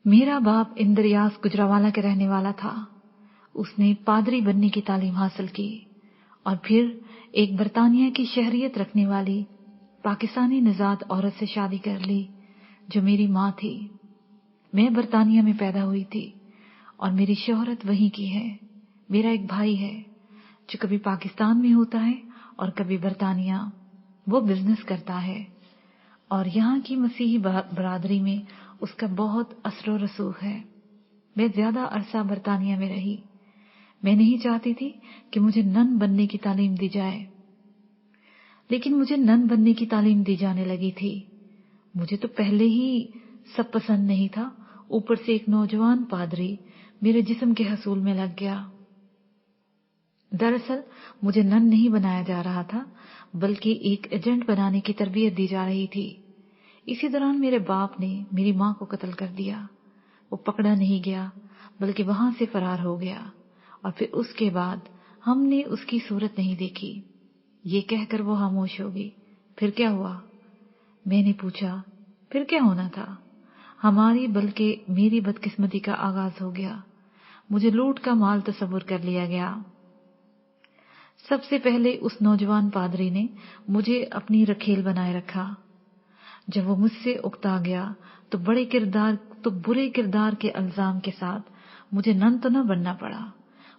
میرا باپ اندریاس گجراوالا کا رہنے والا تھا. اس نے پادری بننے کی تعلیم حاصل کی اور پھر ایک برطانیہ کی شہریت رکھنے والی پاکستانی نژاد عورت سے شادی کر لی جو میری ماں تھی. میں برطانیہ میں پیدا ہوئی تھی اور میری شہرت وہیں کی ہے. میرا ایک بھائی ہے جو کبھی پاکستان میں ہوتا ہے اور کبھی برطانیہ. وہ بزنس کرتا ہے اور یہاں کی مسیحی برادری میں اس کا بہت اثر و رسوخ ہے. میں زیادہ عرصہ برطانیہ میں رہی. میں نہیں چاہتی تھی کہ مجھے نن بننے کی تعلیم دی جائے، لیکن مجھے نن بننے کی تعلیم دی جانے لگی تھی. مجھے تو پہلے ہی سب پسند نہیں تھا، اوپر سے ایک نوجوان پادری میرے جسم کے حصول میں لگ گیا. دراصل مجھے نن نہیں بنایا جا رہا تھا بلکہ ایک ایجنٹ بنانے کی تربیت دی جا رہی تھی. اسی دوران میرے باپ نے میری ماں کو قتل کر دیا. وہ پکڑا نہیں گیا بلکہ وہاں سے فرار ہو گیا اور پھر اس کے بعد ہم نے اس کی صورت نہیں دیکھی. یہ کہہ کر وہ خاموش ہو گئی. پھر کیا ہوا؟ میں نے پوچھا. پھر کیا ہونا تھا؟ ہماری بلکہ میری بدقسمتی کا آغاز ہو گیا. مجھے لوٹ کا مال تصور کر لیا گیا. سب سے پہلے اس نوجوان پادری نے مجھے اپنی رکھیل بنائے رکھا. جب وہ مجھ سے اکتا گیا تو برے کردار کے الزام کے ساتھ مجھے نن تو نہ بننا پڑا،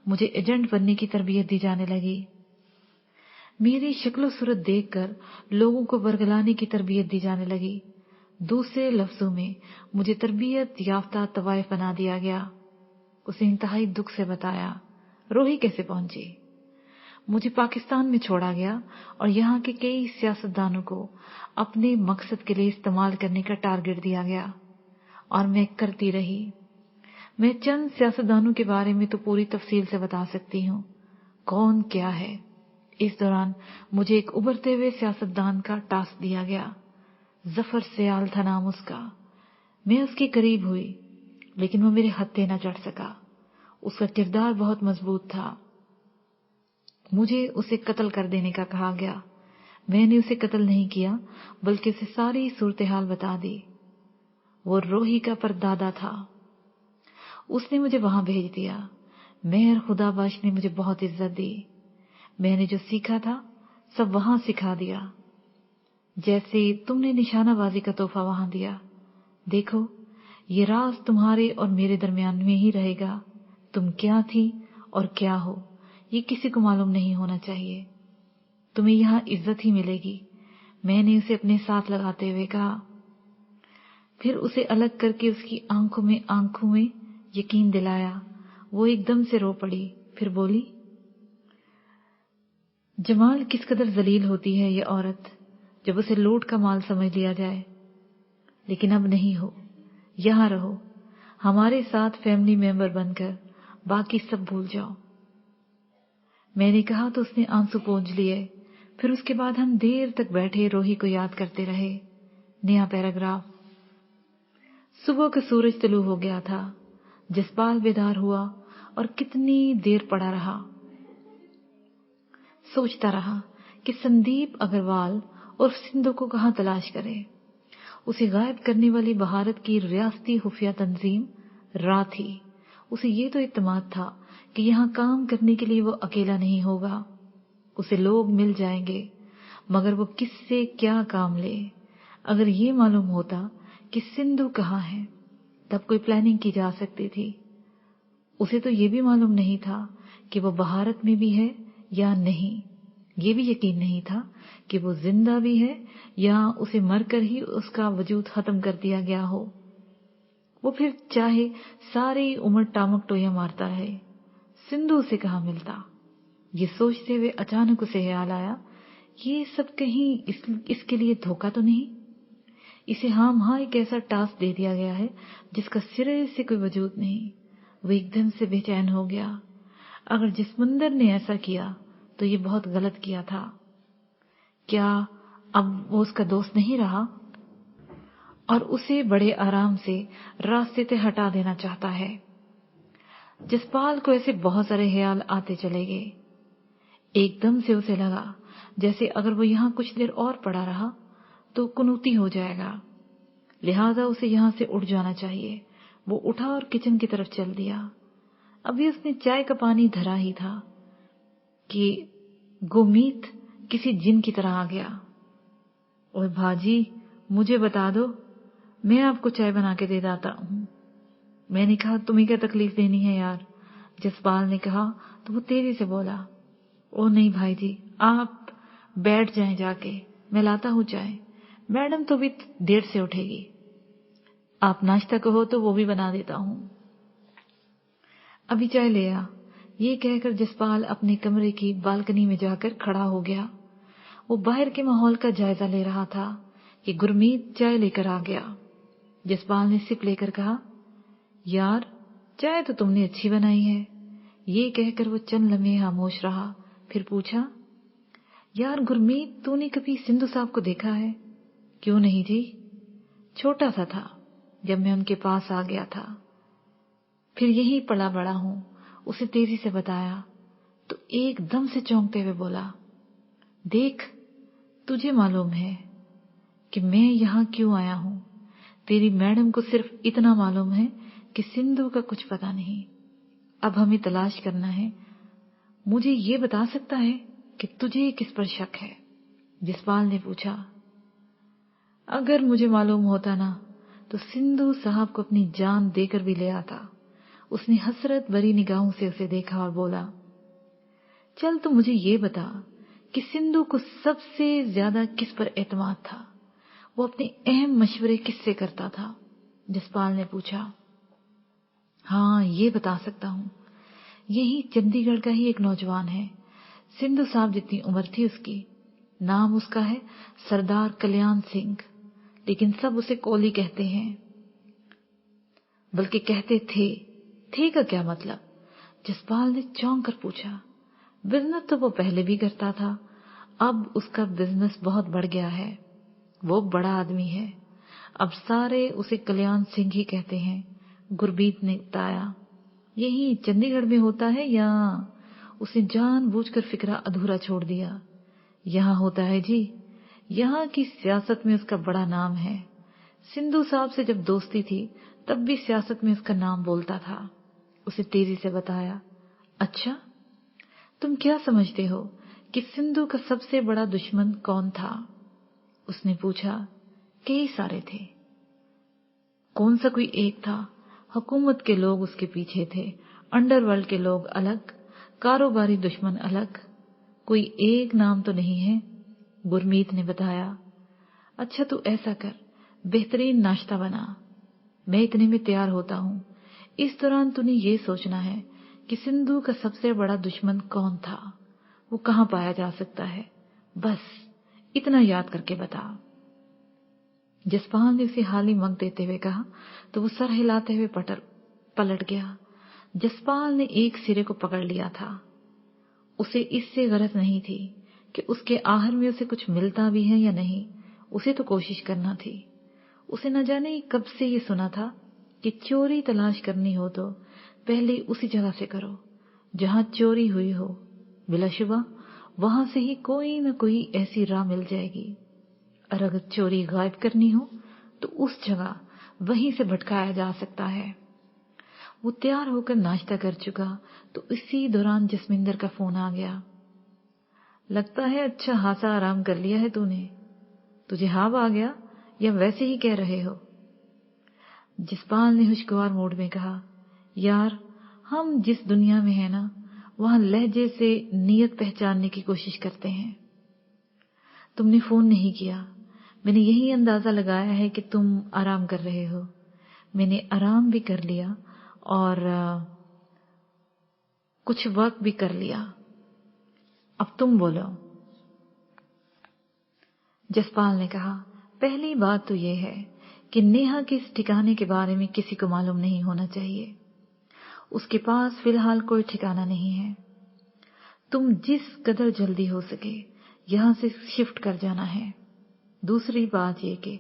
مجھے ایجنٹ بننے کی تربیت دی جانے لگی. میری شکل و صورت دیکھ کر لوگوں کو ورگلانے کی تربیت دی جانے لگی. دوسرے لفظوں میں مجھے تربیت یافتہ طوائف بنا دیا گیا. اسے انتہائی دکھ سے بتایا روہی کیسے پہنچی. مجھے پاکستان میں چھوڑا گیا اور یہاں کے کئی سیاستدانوں کو اپنے مقصد کے لیے استعمال کرنے کا ٹارگٹ دیا گیا اور میں کرتی رہی. میں چند سیاستدانوں کے بارے میں تو پوری تفصیل سے بتا سکتی ہوں کون کیا ہے. اس دوران مجھے ایک ابھرتے ہوئے سیاستدان کا ٹاسک دیا گیا. ظفر سیال تھا نام اس کا. میں اس کے قریب ہوئی لیکن وہ میرے ہتھے نہ چڑھ سکا. اس کا کردار بہت مضبوط تھا. مجھے اسے قتل کر دینے کا کہا گیا. میں نے اسے قتل نہیں کیا بلکہ اسے ساری صورتحال بتا دی. وہ روہی کا پردادا تھا. اس نے مجھے وہاں بھیج دیا. مہر خدا بخش نے مجھے بہت عزت دی. میں نے جو سیکھا تھا سب وہاں سکھا دیا. جیسے تم نے نشانہ بازی کا تحفہ وہاں دیا. دیکھو یہ راز تمہارے اور میرے درمیان میں ہی رہے گا. تم کیا تھی اور کیا ہو یہ کسی کو معلوم نہیں ہونا چاہیے. تمہیں یہاں عزت ہی ملے گی. میں نے اسے اپنے ساتھ لگاتے ہوئے کہا. پھر اسے الگ کر کے اس کی آنکھوں میں یقین دلایا. وہ ایک دم سے رو پڑی. پھر بولی جمال کس قدر ذلیل ہوتی ہے یہ عورت جب اسے لوٹ کا مال سمجھ لیا جائے. لیکن اب نہیں ہو. یہاں رہو ہمارے ساتھ فیملی ممبر بن کر. باقی سب بھول جاؤ. میں نے کہا تو اس نے آنسو پونچھ لیے. پھر اس کے بعد ہم دیر تک بیٹھے روہی کو یاد کرتے رہے. نیا پیراگراف. صبح کا سورج طلوع ہو گیا تھا. جسپال بیدار ہوا اور کتنی دیر پڑا رہا. سوچتا رہا کہ سندیپ اگروال اور سندھو کو کہاں تلاش کرے. اسے غائب کرنے والی بھارت کی ریاستی خفیہ تنظیم را تھی. اسے یہ تو اعتماد تھا کہ یہاں کام کرنے کے لیے وہ اکیلا نہیں ہوگا. اسے لوگ مل جائیں گے مگر وہ کس سے کیا کام لے. اگر یہ معلوم ہوتا کہ سندھو کہاں ہے تب کوئی پلاننگ کی جا سکتی تھی. اسے تو یہ بھی معلوم نہیں تھا کہ وہ بھارت میں بھی ہے یا نہیں. یہ بھی یقین نہیں تھا کہ وہ زندہ بھی ہے یا اسے مر کر ہی اس کا وجود ختم کر دیا گیا ہو. وہ پھر چاہے ساری عمر ٹامک ٹویا مارتا رہے سندھو سے کہاں ملتا. یہ سوچتے ہوئے اچانک اسے خیال آیا یہ سب کہیں اس کے لیے دھوکہ تو نہیں. اسے ہاں ایک ایسا ٹاسک دے دیا گیا ہے جس کا سرے سے کوئی وجود نہیں. وہ ایک دم سے بے چین ہو گیا. اگر جسمندر نے ایسا کیا تو یہ بہت غلط کیا تھا. کیا اب وہ اس کا دوست نہیں رہا اور اسے بڑے آرام سے راستے سے ہٹا دینا چاہتا ہے. جسپال کو ایسے بہت سارے خیال آتے چلے گئے. ایک دم سے اسے لگا جیسے اگر وہ یہاں کچھ دیر اور پڑا رہا تو کنوتی ہو جائے گا، لہذا اسے یہاں سے اٹھ جانا چاہیے. वो उठा और किचन की तरफ चल दिया। अभी उसने चाय का पानी धरा ही था कि गुरमीत किसी जिन की तरह आ गया। और भाजी, मुझे बता दो, मैं आपको चाय बना के दे देता हूँ। मैंने कहा, तुम्हें क्या तकलीफ देनी है यार। जसपाल ने कहा तो वो तेजी से बोला, ओ नहीं भाई जी, आप बैठ जाएं जाके, मैं लाता हूँ चाय। मैडम तो भी देर से उठेगी। आप नाश्ता कहो तो वो भी बना देता हूँ। अभी चाय ले आ। ये कहकर जसपाल अपने कमरे की बालकनी में जाकर खड़ा हो गया। वो बाहर के माहौल का जायजा ले रहा था कि गुरमीत चाय लेकर आ गया। जसपाल ने सिप लेकर कहा, यार चाय तो तुमने अच्छी बनाई है। ये कहकर वो चंद लम्हे खामोश रहा, फिर पूछा, यार गुरमीत, तूने कभी सिंधु साहब को देखा है? क्यों नहीं जी? छोटा सा था जब मैं उनके पास आ गया था, फिर यहीं पला बड़ा हूं। उसे तेजी से बताया तो एकदम से चौंकते हुए बोला, देख, तुझे मालूम है कि मैं यहां क्यों आया हूं। तेरी मैडम को सिर्फ इतना मालूम है कि सिंधु का कुछ पता नहीं। अब हमें तलाश करना है। मुझे ये बता सकता है कि तुझे किस पर शक है? जसपाल ने पूछा। अगर मुझे मालूम होता ना तो सिंधु साहब को अपनी जान देकर भी ले आता। उसने हसरत भरी निगाहों से उसे देखा और बोला, चल तो मुझे ये बता कि सिंधु को सबसे ज्यादा किस पर एतमाद था? वो अपने अहम मशवरे किससे करता था? जसपाल ने पूछा। हाँ, ये बता सकता हूँ। यही चंडीगढ़ का ही एक नौजवान है, सिंधु साहब जितनी उम्र थी उसकी। नाम उसका है सरदार कल्याण सिंह, लेकिन सब उसे कोली कहते हैं, बल्कि कहते थे का क्या मतलब? जसपाल ने चौंक कर पूछा। बिजनेस तो वो पहले भी करता था, अब उसका बिजनेस बहुत बढ़ गया है। वो बड़ा आदमी है, अब सारे उसे कल्याण सिंह ही कहते हैं। गुरमीत ने बताया। यही चंडीगढ़ में होता है या? उसने जानबूझकर फिक्रा अधूरा छोड़ दिया। यहाँ होता है जी। यहाँ की सियासत में उसका बड़ा नाम है। सिंधु साहब से जब दोस्ती थी तब भी सियासत में उसका नाम बोलता था। उसे तेजी से बताया। अच्छा, तुम क्या समझते हो कि सिंधु का सबसे बड़ा दुश्मन कौन था? उसने पूछा। कई सारे थे। कौन सा कोई एक था? हुकूमत के लोग उसके पीछे थे, अंडरवर्ल्ड के लोग अलग, कारोबारी दुश्मन अलग। कोई एक नाम तो नहीं है, गुरमीत ने बताया। अच्छा, तू ऐसा कर, बेहतरीन नाश्ता बना, मैं इतने में तैयार होता हूँ। इस दौरान तूने ये सोचना है कि सिंधु का सबसे बड़ा दुश्मन कौन था, वो कहाँ पाया जा सकता है, बस इतना याद करके बता। जसपाल ने उसे हाली मग देते हुए कहा तो वो सर हिलाते हुए पलट गया। जसपाल ने एक सिरे को पकड़ लिया था। उसे इससे गरज नहीं थी कि उसके आहर में उसे कुछ मिलता भी है या नहीं, उसे तो कोशिश करना थी। उसे न जाने कब से ये सुना था कि चोरी तलाश करनी हो तो पहले उसी जगह से करो जहां चोरी हुई हो। बिलाशुबा वहां से ही कोई न कोई ऐसी राह मिल जाएगी। और अगर चोरी गायब करनी हो तो उस जगह वहीं से भटकाया जा सकता है। वो तैयार होकर नाश्ता कर चुका तो इसी दौरान जसमिंदर का फोन आ गया। लगता है अच्छा खासा आराम कर लिया है तूने। तुझे हाव आ गया या वैसे ही कह रहे हो? जसपाल ने खुशगवार मूड में कहा। यार, हम जिस दुनिया में है ना, वहां लहजे से नीयत पहचानने की कोशिश करते हैं। तुमने फोन नहीं किया, मैंने यही अंदाजा लगाया है कि तुम आराम कर रहे हो। मैंने आराम भी कर लिया और कुछ वर्क भी कर लिया। अब तुम बोलो। जसपाल ने कहा। पहली बात तो यह है कि नेहा के इस ठिकाने के बारे में किसी को मालूम नहीं होना चाहिए। उसके पास फिलहाल कोई ठिकाना नहीं है। तुम जिस कदर जल्दी हो सके यहां से शिफ्ट कर जाना है। दूसरी बात यह कि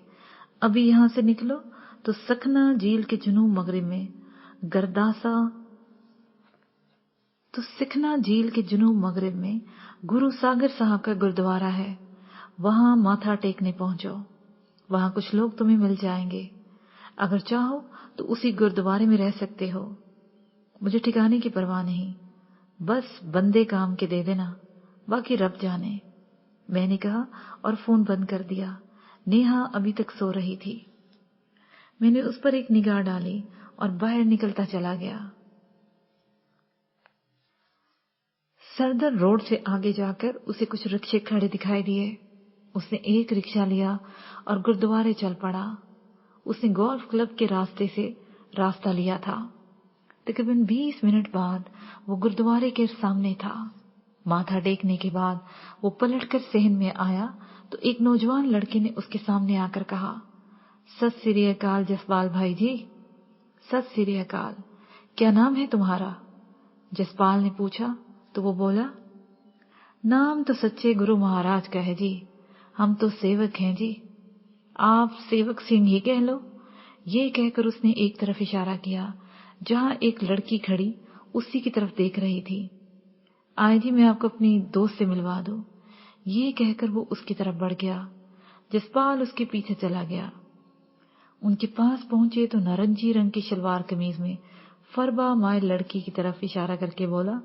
अभी यहां से निकलो तो सखना झील के जुनूब मगरिब में गुरु सागर साहब का गुरुद्वारा है। वहां माथा टेकने पहुंचो। वहां कुछ लोग तुम्हें मिल जाएंगे। अगर चाहो तो उसी गुरुद्वारे में रह सकते हो। मुझे ठिकाने की परवाह नहीं, बस बंदे काम के दे देना, बाकी रब जाने, मैंने कहा और फोन बंद कर दिया। नेहा अभी तक सो रही थी। मैंने उस पर एक निगाह डाली और बाहर निकलता चला गया। सरदर रोड से आगे जाकर उसे कुछ रिक्शे खड़े दिखाई दिए। उसने एक रिक्शा लिया और गुरुद्वारे चल पड़ा। उसने गोल्फ क्लब के रास्ते से रास्ता लिया था। तकरीबन 20 मिनट बाद वो गुरुद्वारे के सामने था। माथा टेकने के बाद वो पलटकर सहन में आया तो एक नौजवान लड़के ने उसके सामने आकर कहा, सत श्री अकाल जसपाल भाई जी। सत श्री अकाल, क्या नाम है तुम्हारा? जसपाल ने पूछा तो वो बोला, नाम तो सच्चे गुरु महाराज का है जी, हम तो सेवक हैं जी, आप सेवक सिंह ही कह लो। ये कहकर उसने एक तरफ इशारा किया जहां एक लड़की खड़ी उसी की तरफ देख रही थी। आए जी, मैं आपको अपनी दोस्त से मिलवा दूं। ये कहकर वो उसकी तरफ बढ़ गया। जसपाल उसके पीछे चला गया। उनके पास पहुंचे तो नारंगी रंग की शलवार कमीज में फरबा माइल लड़की की तरफ इशारा करके बोला,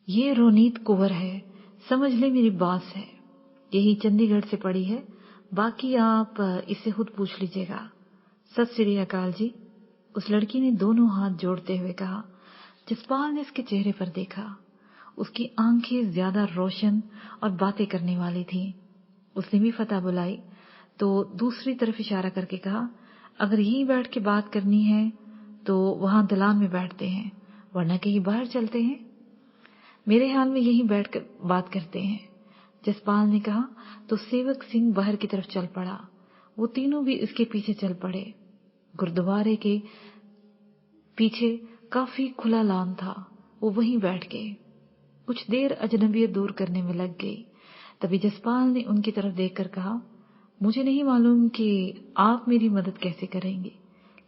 ये रोनीत कुंवर है, समझ ले मेरी बात है, यही चंडीगढ़ से पड़ी है, बाकी आप इससे खुद पूछ लीजिएगा। सत श्री अकाल जी, उस लड़की ने दोनों हाथ जोड़ते हुए कहा। जसपाल ने उसके चेहरे पर देखा। उसकी आंखें ज्यादा रोशन और बातें करने वाली थीं। उसने भी फतह बुलाई तो दूसरी तरफ इशारा करके कहा, अगर यहीं बैठ के बात करनी है तो वहां दलान में बैठते हैं, वरना कहीं बाहर चलते हैं। मेरे हाल में यहीं बैठकर बात करते हैं, जसपाल ने कहा तो सेवक सिंह बाहर की तरफ चल पड़ा। वो तीनों भी इसके पीछे चल पड़े। गुरुद्वारे के पीछे काफी खुला लॉन था। वो वहीं बैठ गए। कुछ देर अजनबियत दूर करने में लग गई। तभी जसपाल ने उनकी तरफ देखकर कहा, मुझे नहीं मालूम कि आप मेरी मदद कैसे करेंगे,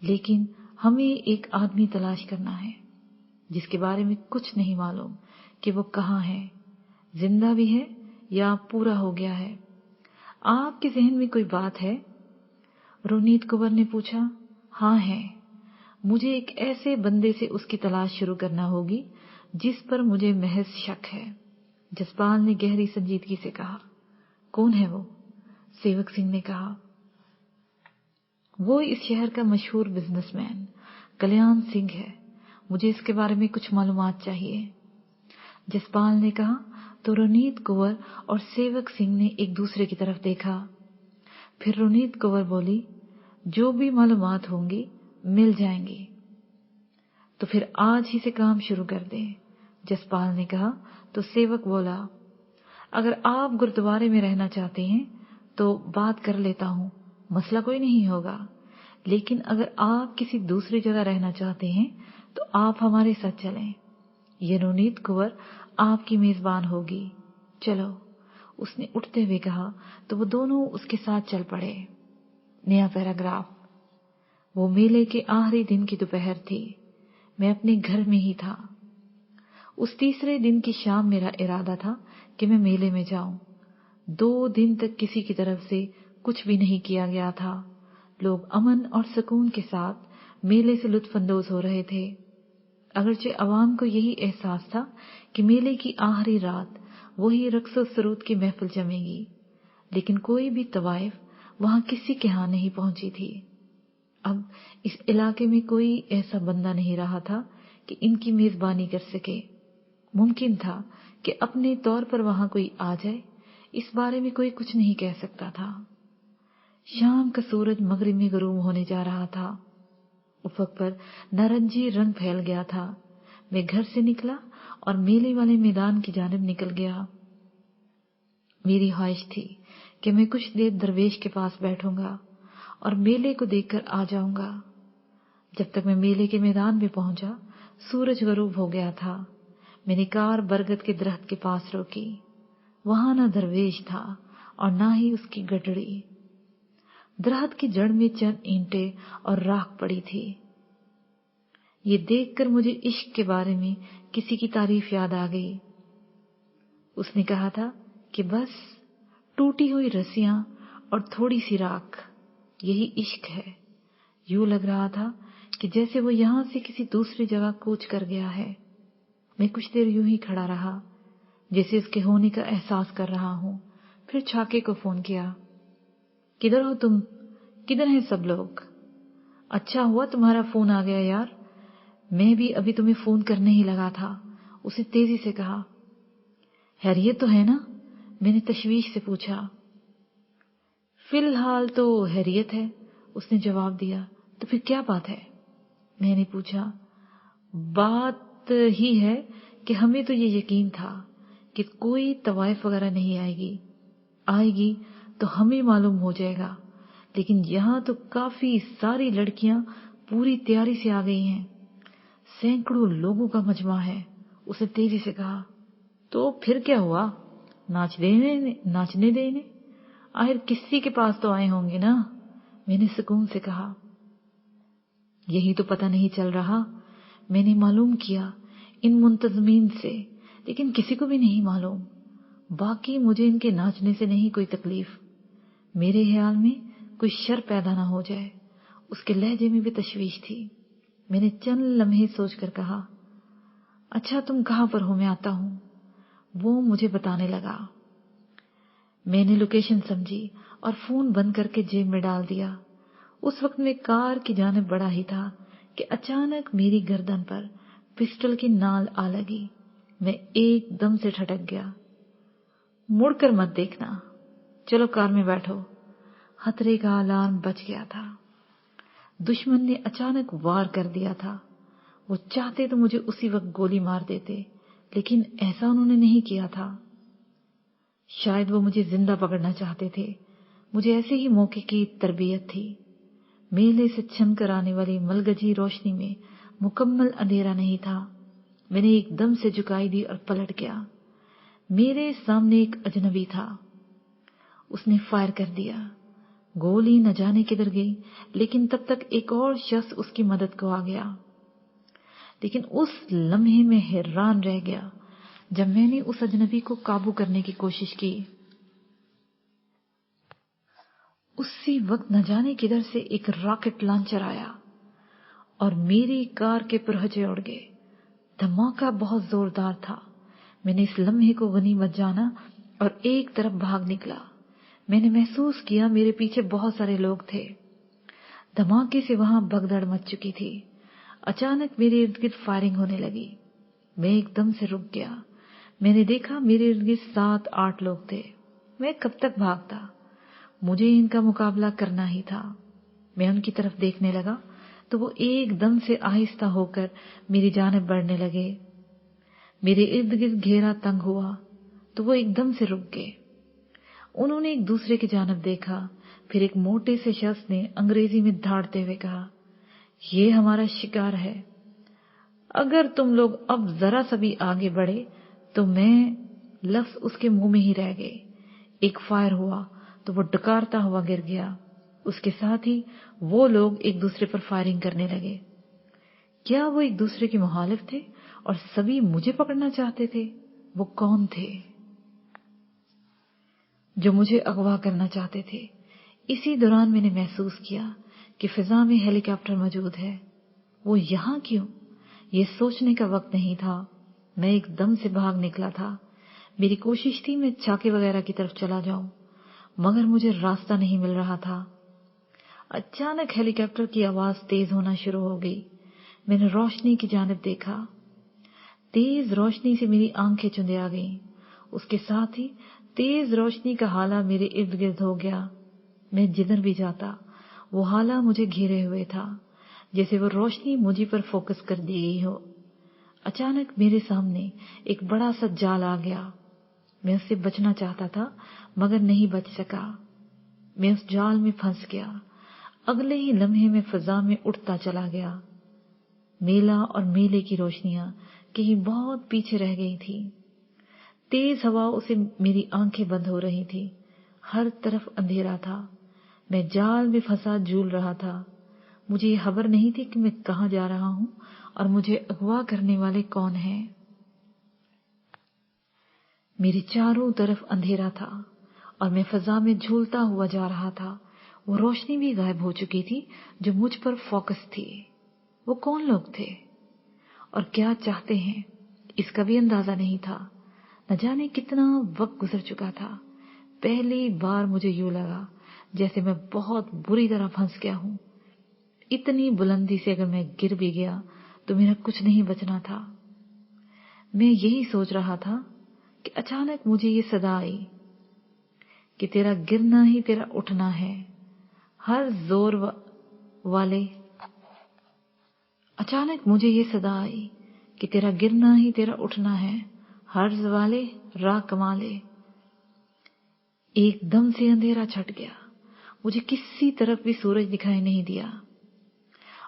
लेकिन हमें एक आदमी तलाश करना है जिसके बारे में कुछ नहीं मालूम कि वो कहाँ है, जिंदा भी है या पूरा हो गया है। आपके जहन में कोई बात है? रोनीत कुंवर ने पूछा। हाँ है, मुझे एक ऐसे बंदे से उसकी तलाश शुरू करना होगी जिस पर मुझे महज शक है। जसपाल ने गहरी संजीदगी से कहा। कौन है वो? सेवक सिंह ने कहा। वो इस शहर का मशहूर बिजनेसमैन कल्याण सिंह है, मुझे इसके बारे में कुछ मालूमात चाहिए। जसपाल ने कहा तो रोनीत कुंवर और सेवक सिंह ने एक दूसरे की तरफ देखा। फिर रोनीत कुंवर बोली, जो भी मालूमात होंगी मिल जाएंगी। तो फिर आज ही से काम शुरू कर दें, जसपाल ने कहा तो सेवक बोला, अगर आप गुरुद्वारे में रहना चाहते हैं तो बात कर लेता हूं, मसला कोई नहीं होगा, लेकिन अगर आप किसी दूसरी जगह रहना चाहते हैं तो आप हमारे साथ चलें। ये रोनीत कुंवर आपकी मेजबान होगी, चलो। उसने उठते हुए कहा तो वो दोनों उसके साथ चल पड़े। नया पैराग्राफ। वो मेले के आखिरी दिन की दोपहर थी। मैं अपने घर में ही था। उस तीसरे दिन की शाम मेरा इरादा था कि मैं मेले में जाऊं। 2 दिन तक किसी की तरफ से कुछ भी नहीं किया गया था। लोग अमन और सुकून के साथ मेले से लुत्फानंदोज हो रहे थे। अगरचे अवाम को यही एहसास था कि मेले की आखिरी रात वही रक्स और सरूद की महफिल जमेगी, लेकिन कोई भी तवाइफ वहां किसी के यहाँ नहीं पहुंची थी। अब इस इलाके में कोई ऐसा बंदा नहीं रहा था कि इनकी मेजबानी कर सके। मुमकिन था कि अपने तौर पर वहां कोई आ जाए, इस बारे में कोई कुछ नहीं कह सकता था। शाम का सूरज मगरिब में गुरूब होने जा रहा था। उफक पर नारंगी रंग फैल गया था। मैं घर से निकला और मेले वाले मैदान की जानिब निकल गया। मेरी ख्वाहिश थी कि मैं कुछ देर दरवेश के पास बैठूंगा और मेले को देखकर आ जाऊंगा। जब तक मैं मेले के मैदान में पहुंचा, सूरज गरूब हो गया था। मैंने कार बरगद के दरख्त के पास रोकी। वहां ना दरवेश था और ना ही उसकी गडड़ी। दरख्त की जड़ में चंद ईंटें और राख पड़ी थी। ये देखकर मुझे इश्क के बारे में किसी की तारीफ याद आ गई। उसने कहा था कि बस टूटी हुई रस्सियां और थोड़ी सी राख, یہی عشق ہے. یوں لگ رہا تھا کہ جیسے وہ یہاں سے کسی دوسری جگہ کوچ کر گیا ہے. میں کچھ دیر یوں ہی کھڑا رہا جیسے اس کے ہونے کا احساس کر رہا ہوں. پھر چھاکے کو فون کیا. کدھر ہو تم؟ کدھر ہیں سب لوگ؟ اچھا ہوا تمہارا فون آ گیا یار، میں بھی ابھی تمہیں فون کرنے ہی لگا تھا. اسے تیزی سے کہا. خیریت تو ہے نا؟ میں نے تشویش سے پوچھا. فی الحال تو خیریت ہے، اس نے جواب دیا. تو پھر کیا بات ہے؟ میں نے پوچھا. بات ہی ہے کہ ہمیں تو یہ یقین تھا کہ کوئی طوائف وغیرہ نہیں آئے گی تو ہمیں معلوم ہو جائے گا، لیکن یہاں تو کافی ساری لڑکیاں پوری تیاری سے آ گئی ہیں. سینکڑوں لوگوں کا مجمع ہے. اسے تیزی سے کہا. تو پھر کیا ہوا؟ ناچنے دینے آخر کسی کے پاس تو آئے ہوں گے نا، میں نے سکون سے کہا. یہی تو پتہ نہیں چل رہا. میں نے معلوم کیا ان منتظمین سے، لیکن کسی کو بھی نہیں معلوم. باقی مجھے ان کے ناچنے سے نہیں کوئی تکلیف، میرے خیال میں کوئی شر پیدا نہ ہو جائے. اس کے لہجے میں بھی تشویش تھی. میں نے چند لمحے سوچ کر کہا. اچھا تم کہاں پر ہو؟ میں آتا ہوں. وہ مجھے بتانے لگا. میں نے لوکیشن سمجھی اور فون بند کر کے جیب میں ڈال دیا. اس وقت میں کار کی جانب بڑھا ہی تھا کہ اچانک میری گردن پر پسٹل کی نال آ لگی. میں ایک دم سے ٹھٹک گیا. مڑ کر مت دیکھنا، چلو کار میں بیٹھو. خطرے کا الارم بج گیا تھا. دشمن نے اچانک وار کر دیا تھا. وہ چاہتے تو مجھے اسی وقت گولی مار دیتے، لیکن ایسا انہوں نے نہیں کیا تھا. شاید وہ مجھے زندہ پکڑنا چاہتے تھے. مجھے ایسے ہی موقع کی تربیت تھی. میلے سے چھن کر آنے والی ملگجی روشنی میں مکمل اندھیرا نہیں تھا. میں نے ایک دم سے جھکائی دی اور پلٹ گیا. میرے سامنے ایک اجنبی تھا. اس نے فائر کر دیا. گولی نہ جانے کدھر گئی، لیکن تب تک ایک اور شخص اس کی مدد کو آ گیا. لیکن اس لمحے میں حیران رہ گیا جب میں نے اس اجنبی کو قابو کرنے کی کوشش کی. اسی وقت نہ جانے کدھر سے ایک راکٹ لانچر آیا اور میری کار کے پرہجے اڑ گئے. دھماکہ بہت زوردار تھا. میں نے اس لمحے کو غنیمت جانا اور ایک طرف بھاگ نکلا. میں نے محسوس کیا میرے پیچھے بہت سارے لوگ تھے. دھماکے سے وہاں بھگدڑ مچ چکی تھی. اچانک میرے ارد گرد فائرنگ ہونے لگی. میں ایک دم سے رک گیا. میں نے دیکھا میرے ارد گرد 7-8 لوگ تھے. میں کب تک بھاگتا؟ مجھے ان کا مقابلہ کرنا ہی تھا. میں ان کی طرف دیکھنے لگا تو وہ ایک دم سے آہستہ ہو کر میری جانب بڑھنے لگے. میرے ارد گرد گھیرا تنگ ہوا تو وہ ایک دم سے رک گئے. انہوں نے ایک دوسرے کی جانب دیکھا. پھر ایک موٹے سے شخص نے انگریزی میں دھاڑتے ہوئے کہا. یہ ہمارا شکار ہے. اگر تم لوگ اب ذرا سا بھی آگے بڑھے تو میں لفظ اس کے منہ میں ہی رہ گئے. ایک فائر ہوا تو وہ ڈکارتا ہوا گر گیا. اس کے ساتھ ہی وہ لوگ ایک دوسرے پر فائرنگ کرنے لگے. کیا وہ ایک دوسرے کے مخالف تھے اور سبھی مجھے پکڑنا چاہتے تھے؟ وہ کون تھے جو مجھے اغوا کرنا چاہتے تھے؟ اسی دوران میں نے محسوس کیا کہ فضا میں ہیلی کاپٹر موجود ہے. وہ یہاں کیوں؟ یہ سوچنے کا وقت نہیں تھا. میں ایک دم سے بھاگ نکلا تھا. میری کوشش تھی میں چھاکے وغیرہ کی طرف چلا جاؤں، مگر مجھے راستہ نہیں مل رہا تھا. اچانک ہیلی کاپٹر کی آواز تیز ہونا شروع ہو گئی. میں نے روشنی کی جانب دیکھا. تیز روشنی سے میری آنکھیں چندے آ گئیں. اس کے ساتھ ہی تیز روشنی کا حالہ میرے ارد گرد ہو گیا. میں جدھر بھی جاتا وہ حالہ مجھے گھیرے ہوئے تھا، جیسے وہ روشنی مجھے پر فوکس کر دی گئی ہو. اچانک میرے سامنے ایک بڑا سا جال آ گیا. میں اس سے بچنا چاہتا تھا مگر نہیں بچ سکا. میں اس جال میں پھنس گیا. اگلے ہی لمحے میں فضا میں اٹھتا چلا گیا. میلہ اور میلے کی روشنیاں کہیں بہت پیچھے رہ گئی تھی. تیز ہوا اسے میری آنکھیں بند ہو رہی تھی. ہر طرف اندھیرا تھا. میں جال میں پھنسا جھول رہا تھا. مجھے یہ خبر نہیں تھی کہ میں کہاں جا رہا ہوں اور مجھے اغوا کرنے والے کون ہیں. میرے چاروں طرف اندھیرا تھا اور میں فضا میں جھولتا ہوا جا رہا تھا. वो रोशनी भी गायब हो चुकी थी जो मुझ पर फोकस थी। वो कौन लोग थे और क्या चाहते हैं, इसका भी अंदाजा नहीं था। न जाने कितना वक्त गुजर चुका था। पहली बार मुझे यूं लगा जैसे मैं बहुत बुरी तरह फंस गया हूं। इतनी बुलंदी से अगर मैं गिर भी गया तो मेरा कुछ नहीं बचना था। मैं यही सोच रहा था कि अचानक मुझे ये सदा आई कि तेरा गिरना ही तेरा उठना है। हर जोर वाले अचानक मुझे ये सदा आई कि तेरा गिरना ही तेरा उठना है, हर्ज वाले राह कमा ले। एकदम से अंधेरा छट गया। मुझे किसी तरफ भी सूरज दिखाई नहीं दिया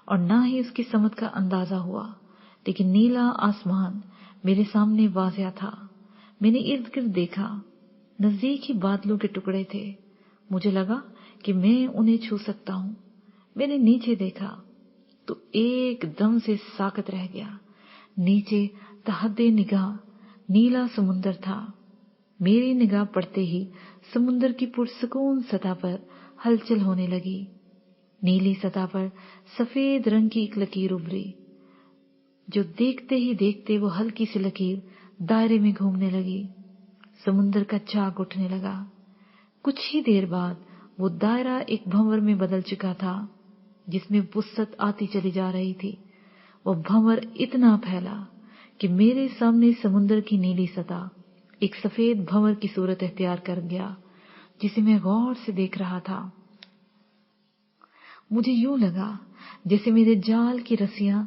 और ना ही उसकी समत का अंदाजा हुआ, लेकिन नीला आसमान मेरे सामने वाज़िया था। मैंने इर्द गिर्द देखा, नजदीक ही बादलों के टुकड़े थे। मुझे लगा कि मैं उन्हें छू सकता हूं। मैंने नीचे देखा तो एकदम से साकत रह गया। नीचे तहद्दे निगाह नीला समुंदर था। मेरी निगाह पड़ते ही समुंदर की पुरसुकून सतह पर हलचल होने लगी। नीली सतह पर सफेद रंग की एक लकीर उभरी, जो देखते ही देखते वो हल्की सी लकीर दायरे में घूमने लगी। समुंदर का झाग उठने लगा। कुछ ही देर बाद वो दायरा एक भंवर में बदल चुका था, जिसमें वुसअत आती चली जा रही थी। वो भंवर इतना फैला कि मेरे सामने समुंदर की नीली सतह एक सफेद भंवर की सूरत इख्तियार कर गया, जिसे मैं गौर से देख रहा था। मुझे यूं लगा जैसे मेरे जाल की रस्सियां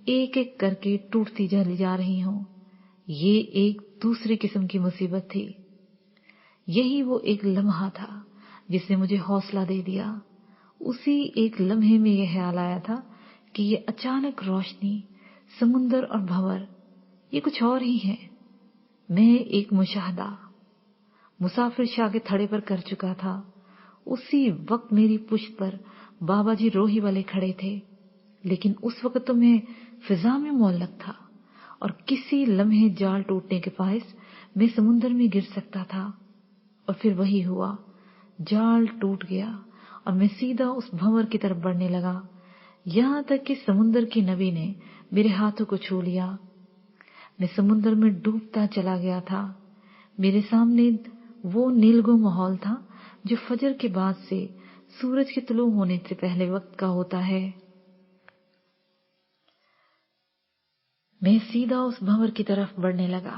एक एक करके टूटती चली जा रही हों। ये एक दूसरी किस्म की मुसीबत थी। यही वो एक लम्हा था जिसने मुझे हौसला दे दिया। उसी एक लम्हे में यह ख्याल आया था कि ये अचानक रोशनी, समुंदर और भंवर ये कुछ और ही है। मैं एक मुशाहदा मुसाफिर शाह के थड़े पर कर चुका था। उसी वक्त मेरी पुश्त पर बाबा जी रोही वाले खड़े थे, लेकिन उस वक्त तो मैं फिजा में मुअल्लक था और किसी लम्हे जाल टूटने के बायस मैं समुंदर में गिर सकता था। और फिर वही हुआ, जाल टूट गया और मैं सीधा उस भंवर की तरफ बढ़ने लगा, यहां तक कि समुंदर की नबी ने मेरे हाथों को छू लिया। मैं समुंदर में डूबता चला गया था। मेरे सामने वो नीलगो माहौल था जो फजर के बाद से सूरज के तुलू होने से पहले वक्त का होता है। मैं सीधा उस भंवर की तरफ बढ़ने लगा।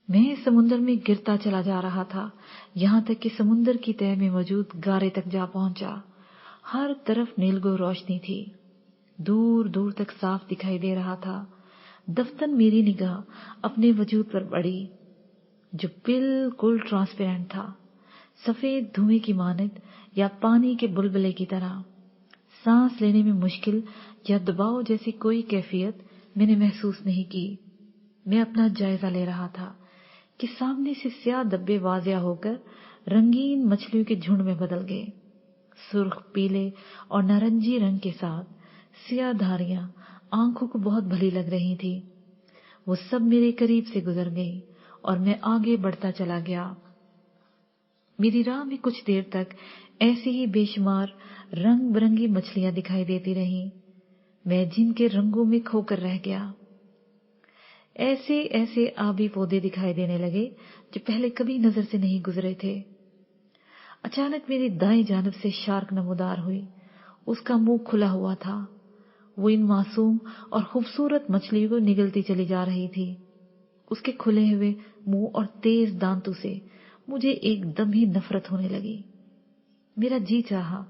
मैं समुंदर में गिरता चला जा रहा था, यहां तक कि समुंदर की तह में मौजूद गारे तक जा पहुंचा। हर तरफ नीलगो रोशनी थी, दूर दूर तक साफ दिखाई दे रहा था। दफ्तन मेरी निगाह अपने वजूद पर पड़ी, जो बिल्कुल ट्रांसपेरेंट था, सफेद धुएं की मानद या पानी के बुलबुले की तरह। सांस लेने में मुश्किल या दबाव जैसी कोई कैफियत मैंने महसूस नहीं की। मैं अपना जायजा ले रहा था कि सामने से स्याह धब्बे वाज़िया होकर रंगीन मछलियों के झुंड में बदल गए। सुर्ख, पीले और नारंगी रंग के साथ स्याह धारियां आंखों को बहुत भली लग रही थी। वो सब मेरे करीब से गुजर गई और मैं आगे बढ़ता चला गया। मेरी राह में कुछ देर तक ऐसी ही बेशुमार रंग बिरंगी मछलियां दिखाई देती रहीं। मैं जिनके रंगों में खोकर रह गया। ऐसे ऐसे आबी पौधे दिखाई देने लगे जो पहले कभी नजर से नहीं गुजरे थे। अचानक मेरी दाएं जानब से शार्क नमूदार हुई। उसका मुंह खुला हुआ था। वो इन मासूम और खूबसूरत मछलियों को निगलती चली जा रही थी। उसके खुले हुए मुंह और तेज दांतों से मुझे एकदम ही नफरत होने लगी। मेरा जी चाहा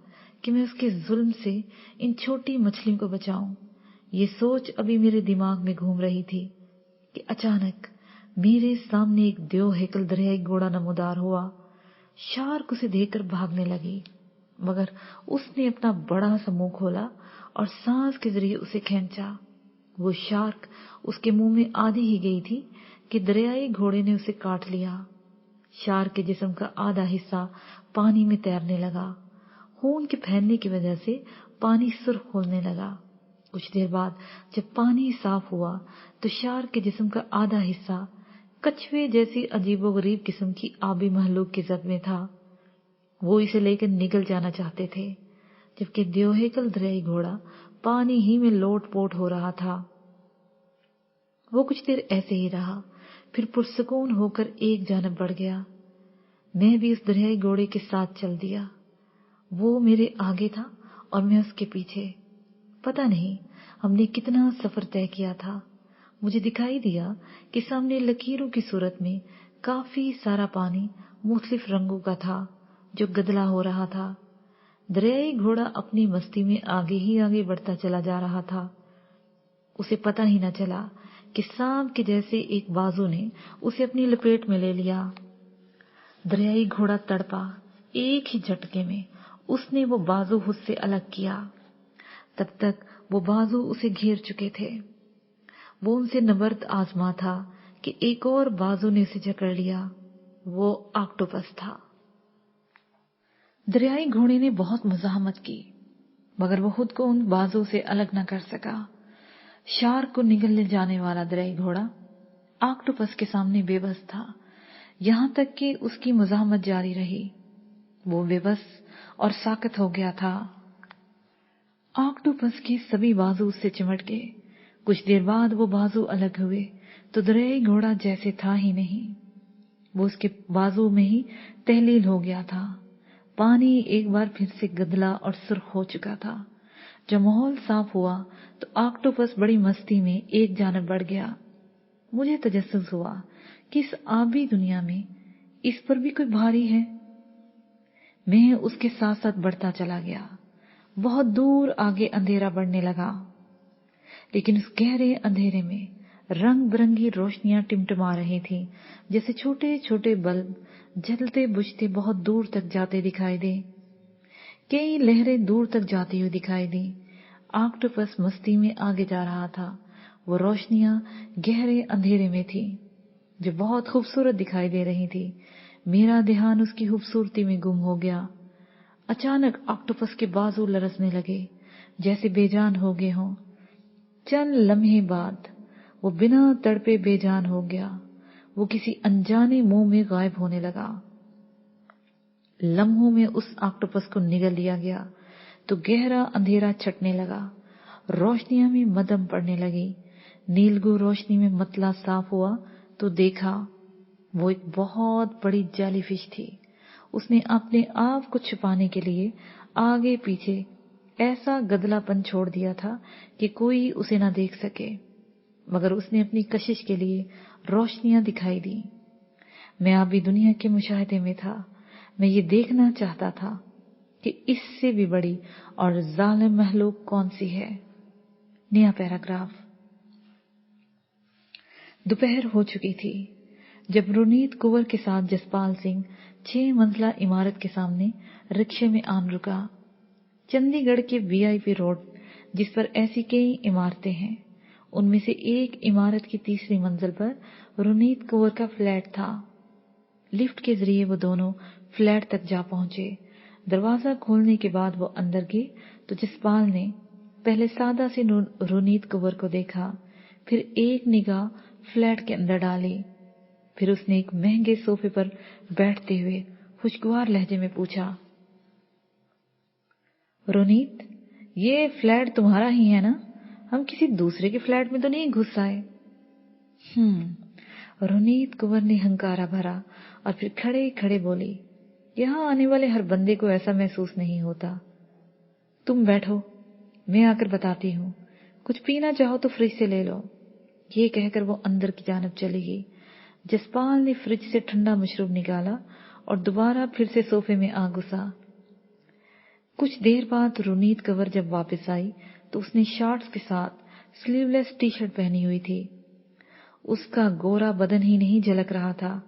कि मैं उसके जुल्म से इन छोटी मछलियों को बचाऊं। ये सोच अभी मेरे दिमाग में घूम रही थी कि अचानक मेरे सामने एक देव हैकल दरियाई घोड़ा नमूदार हुआ। शार्क उसे देखकर भागने लगी, मगर उसने अपना बड़ा सा मुंह खोला और सांस के जरिए उसे खींचा। वो शार्क उसके मुंह में आधी ही गई थी कि दरियाई घोड़े ने उसे काट लिया। शार्क के जिस्म का आधा हिस्सा पानी में तैरने लगा। खून के फैलने की वजह से पानी सुर्ख होने लगा। कुछ देर बाद जब पानी साफ हुआ तो शार्क के जिस्म का आधा हिस्सा कछुए जैसी अजीबोगरीब किस्म की आबी महलूक की जद में था। वो इसे लेकर निकल जाना चाहते थे, जबकि द्योहेकल दरियाई घोड़ा पानी ही में लोट पोट हो रहा था। वो कुछ देर ऐसे ही रहा, फिर पुरसकून होकर एक जानब बढ़ गया। मैं भी उस दरियाई घोड़े के साथ चल दिया। वो मेरे आगे था और मैं उसके पीछे। पता नहीं हमने कितना सफर तय किया था। मुझे दिखाई दिया कि सामने लकीरों की सूरत में काफी सारा पानी मुख्तलिफ रंगों का था, जो गदला हो रहा था। दरियाई घोड़ा अपनी मस्ती में आगे ही आगे बढ़ता चला जा रहा था। उसे पता ही न चला कि सांप के जैसे एक बाजू ने उसे अपनी लपेट में ले लिया। दरियाई घोड़ा तड़पा। एक ही झटके में उसने वो बाजू खुद से अलग किया। तब तक वो बाजू उसे घेर चुके थे। वो उनसे नबर्द आजमा था कि एक और बाजू ने उसे जकड़ लिया। वो ऑक्टोपस था। दरियाई घोड़े ने बहुत मुज़ाहमत की, मगर वो खुद को उन बाजू से अलग न कर सका। शार्क को निगलने जाने वाला दरियाई घोड़ा ऑक्टोपस के सामने बेबस था, यहां तक कि उसकी मुज़ाहमत जारी रही। वो बेबस और साकत हो गया था। ऑक्टोपस के सभी बाजू उससे चिमट गए। कुछ देर बाद वो बाजू अलग हुए तो दरियाई घोड़ा जैसे था ही नहीं। वो उसके बाजू में ही तहलील हो गया था। पानी एक बार फिर से गदला और सुर्ख हो चुका था। जब माहौल साफ हुआ तो ऑक्टोपस बड़ी मस्ती में एक जानब बढ़ गया। मुझे तजस्सुस हुआ कि इस आबी दुनिया में इस पर भी कोई भारी है। मैं उसके साथ साथ बढ़ता चला गया। बहुत दूर आगे अंधेरा बढ़ने लगा, लेकिन उस गहरे अंधेरे में रंग बिरंगी रोशनियां टिमटिमा रही थी, जैसे छोटे छोटे बल्ब जलते बुझते बहुत दूर तक जाते दिखाई दे। कई लहरें दूर तक जाती हुई दिखाई दी। ऑक्टोपस मस्ती में आगे जा रहा था। वो रोशनियां गहरे अंधेरे में थी, जो बहुत खूबसूरत दिखाई दे रही थी। मेरा ध्यान उसकी खूबसूरती में गुम हो गया। अचानक ऑक्टोपस के बाजू लरसने लगे, जैसे बेजान हो गए हों। चंद लम्हे बाद वो बिना तड़पे बेजान हो गया। वो किसी अनजाने मुंह में गायब होने लगा। लम्हों में उस ऑक्टोपस को निगल लिया गया तो गहरा अंधेरा छटने लगा। रोशनियां में मदम पड़ने लगी। नीलगू रोशनी में मतला साफ हुआ तो देखा वो एक बहुत बड़ी जेलीफिश थी। उसने अपने आप को छुपाने के लिए आगे पीछे ऐसा गदलापन छोड़ दिया था कि कोई उसे न देख सके, मगर उसने अपनी कशिश के लिए रोशनियां दिखाई दी। मैं अभी दुनिया के मुशाहिदे में था। मैं ये देखना चाहता था कि इससे भी बड़ी और जालिम महलूक कौन सी है। नया पैराग्राफ। दोपहर हो चुकी थी जब रुनीत कुंवर के साथ जसपाल सिंह 6 मंजिला इमारत के सामने रिक्शे में आन रुका। चंडीगढ़ के वीआईपी रोड, जिस पर ऐसी कई इमारतें हैं, उनमें से एक इमारत की तीसरी मंजिल पर रुनीत कुंवर का फ्लैट था। लिफ्ट के जरिए वो दोनों फ्लैट तक जा पहुंचे। दरवाजा खोलने के बाद वो अंदर गए तो जसपाल ने पहले सादा से रुनीत कुंवर को देखा, फिर एक निगाह फ्लैट के अंदर डाली। फिर उसने एक महंगे सोफे पर बैठते हुए खुशगवार लहजे में पूछा, रोनीत, ये फ्लैट तुम्हारा ही है ना? हम किसी दूसरे के फ्लैट में तो नहीं घुस आए? रोनीत कुंवर ने हंकारा भरा और फिर खड़े खड़े बोली, यहाँ आने वाले हर बंदे को ऐसा महसूस नहीं होता। तुम बैठो, मैं आकर बताती हूँ। कुछ पीना चाहो तो फ्रिज से ले लो। ये कहकर वो अंदर की जानब चली गई। जसपाल ने फ्रिज से ठंडा मशरूब निकाला और दोबारा फिर से सोफे में आ घुसा। कुछ देर बाद रुनीत कंवर जब वापस आई तो उसने शॉर्ट्स के साथ स्लीवलेस टी शर्ट पहनी हुई थी। उसका गोरा बदन ही नहीं झलक रहा था,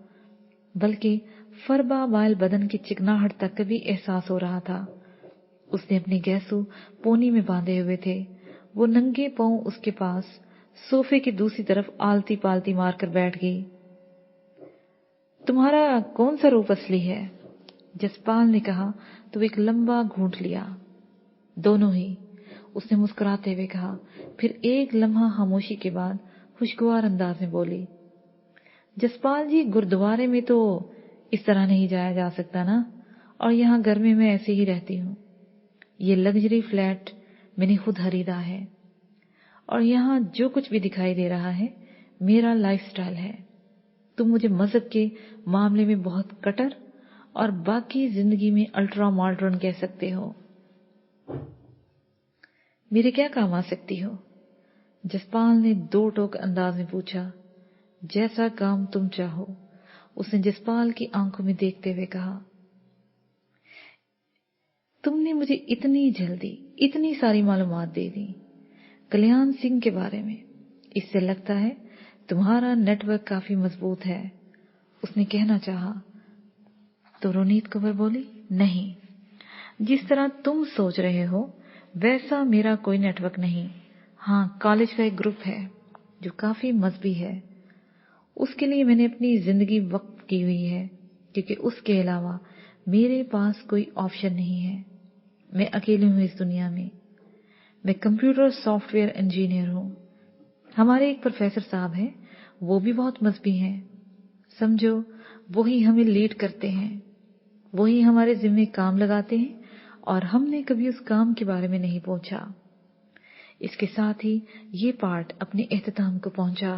बल्कि फरबा बाल बदन की चिकनाहट तक का भी एहसास हो रहा था। उसने अपने गैसू पोनी में बांधे हुए थे। वो नंगे पांव उसके पास सोफे की दूसरी तरफ आलती पालती मारकर बैठ गई। तुम्हारा कौन सा रूप असली है? जसपाल ने कहा तो एक लंबा घूंट लिया। दोनों ही, उसने मुस्कुराते हुए कहा। फिर एक लम्हा खामोशी के बाद खुशगवार अंदाज में बोली, जसपाल जी, गुरुद्वारे में तो इस तरह नहीं जाया जा सकता ना, और यहाँ घर में मैं ऐसे ही रहती हूँ। ये लग्जरी फ्लैट मैंने खुद खरीदा है और यहाँ जो कुछ भी दिखाई दे रहा है मेरा लाइफस्टाइल है। तुम मुझे मजहब के मामले में बहुत कट्टर और बाकी जिंदगी में अल्ट्रा मॉडर्न कह सकते हो। मेरे क्या काम आ सकती हो? जसपाल ने दो टोक अंदाज में पूछा। जैसा काम तुम चाहो, उसने जसपाल की आंखों में देखते हुए कहा। तुमने मुझे इतनी जल्दी इतनी सारी मालूमात दे दी कल्याण सिंह के बारे में। इससे लगता है तुम्हारा नेटवर्क काफी मजबूत है, उसने कहना चाहा। तो रोनीत कौर बोली, नहीं, जिस तरह तुम सोच रहे हो वैसा मेरा कोई नेटवर्क नहीं। हाँ, कॉलेज का एक ग्रुप है जो काफी मजबूत है। उसके लिए मैंने अपनी जिंदगी वक्फ की हुई है, क्योंकि उसके अलावा मेरे पास कोई ऑप्शन नहीं है। मैं अकेली हूँ इस दुनिया में। मैं कंप्यूटर सॉफ्टवेयर इंजीनियर हूँ। हमारे एक प्रोफेसर साहब हैं, वो भी बहुत मजबूत हैं। समझो, वही हमें लीड करते हैं, वही हमारे जिम्मे काम लगाते हैं और हमने कभी उस काम के बारे में नहीं पूछा। इसके साथ ही ये पार्ट अपने इख्तिताम को पहुंचा।